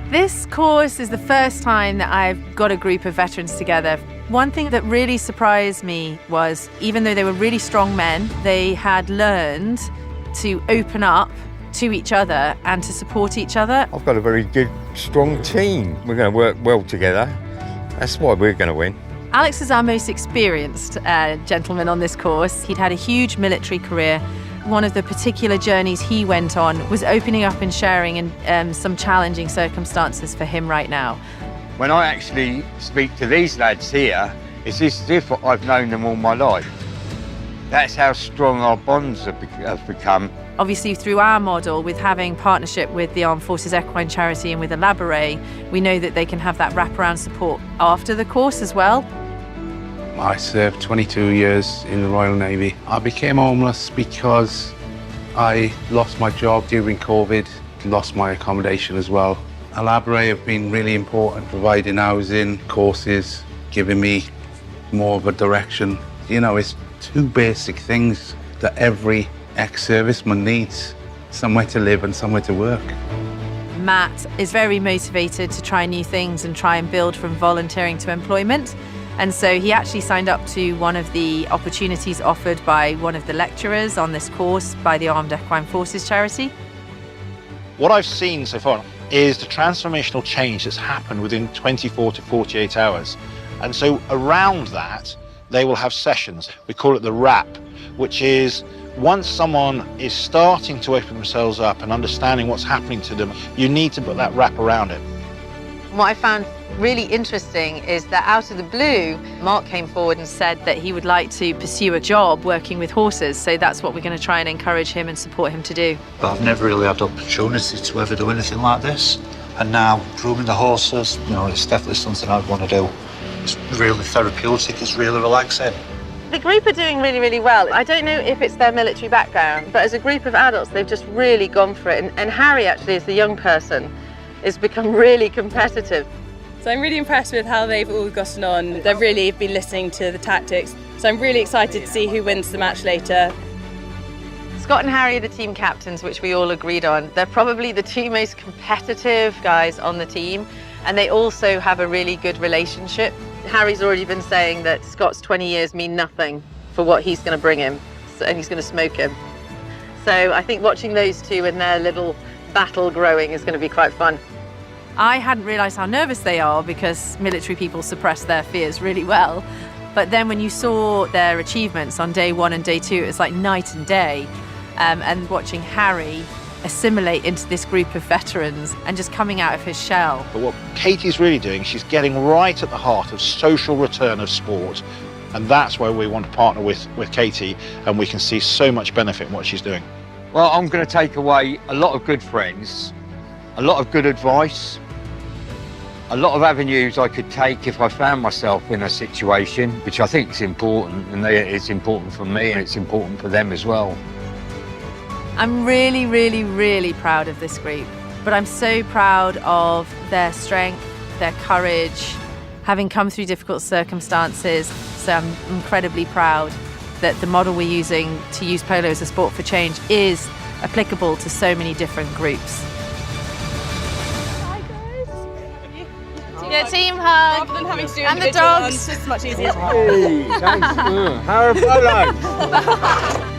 This course is the first time that I've got a group of veterans together. One thing that really surprised me was, even though they were really strong men, they had learned to open up to each other and to support each other. I've got a very good, strong team. We're going to work well together. That's why we're going to win. Alex is our most experienced gentleman on this course. He'd had a huge military career. One of the particular journeys he went on was opening up and sharing in some challenging circumstances for him right now. When I actually speak to these lads here, it's as if I've known them all my life. That's how strong our bonds have become. Obviously, through our model, with having partnership with the Armed Forces Equine Charity and with Elaborate, we know that they can have that wraparound support after the course as well. I served 22 years in the Royal Navy. I became homeless because I lost my job during COVID, lost my accommodation as well. Elaborate have been really important, providing housing, courses, giving me more of a direction. You know, it's two basic things that every ex-serviceman needs: somewhere to live and somewhere to work. Matt is very motivated to try new things and try and build from volunteering to employment. And so he actually signed up to one of the opportunities offered by one of the lecturers on this course by the Armed Equine Forces Charity. What I've seen so far is the transformational change that's happened within 24 to 48 hours. And so around that, they will have sessions. We call it the wrap, which is once someone is starting to open themselves up and understanding what's happening to them, you need to put that wrap around it. What I found really interesting is that out of the blue, Mark came forward and said that he would like to pursue a job working with horses. So that's what we're going to try and encourage him and support him to do. But I've never really had the opportunity to ever do anything like this. And now grooming the horses, you know, it's definitely something I'd want to do. It's really therapeutic, it's really relaxing. The group are doing really, really well. I don't know if it's their military background, but as a group of adults, they've just really gone for it. And Harry, actually, as the young person, has become really competitive. So I'm really impressed with how they've all gotten on. They've really been listening to the tactics. So I'm really excited to see who wins the match later. Scott and Harry are the team captains, which we all agreed on. They're probably the two most competitive guys on the team, and they also have a really good relationship. Harry's already been saying that Scott's 20 years mean nothing for what he's going to bring him, and he's going to smoke him. So I think watching those two and their little battle growing is going to be quite fun. I hadn't realised how nervous they are because military people suppress their fears really well. But then when you saw their achievements on day 1 and day 2, it was like night and day. And watching Harry assimilate into this group of veterans and just coming out of his shell. But what Katie's really doing, she's getting right at the heart of social return of sport. And that's where we want to partner with Katie, and we can see so much benefit in what she's doing. Well, I'm going to take away a lot of good friends, a lot of good advice, a lot of avenues I could take if I found myself in a situation, which I think is important, and it's important for me and it's important for them as well. I'm really, really, really proud of this group, but I'm so proud of their strength, their courage, having come through difficult circumstances. So I'm incredibly proud that the model we're using to use polo as a sport for change is applicable to so many different groups. Hi guys. Yeah, team hug. Rather than having to do and the individual dogs. ones, it's much easier. Hey, thanks. How are polo?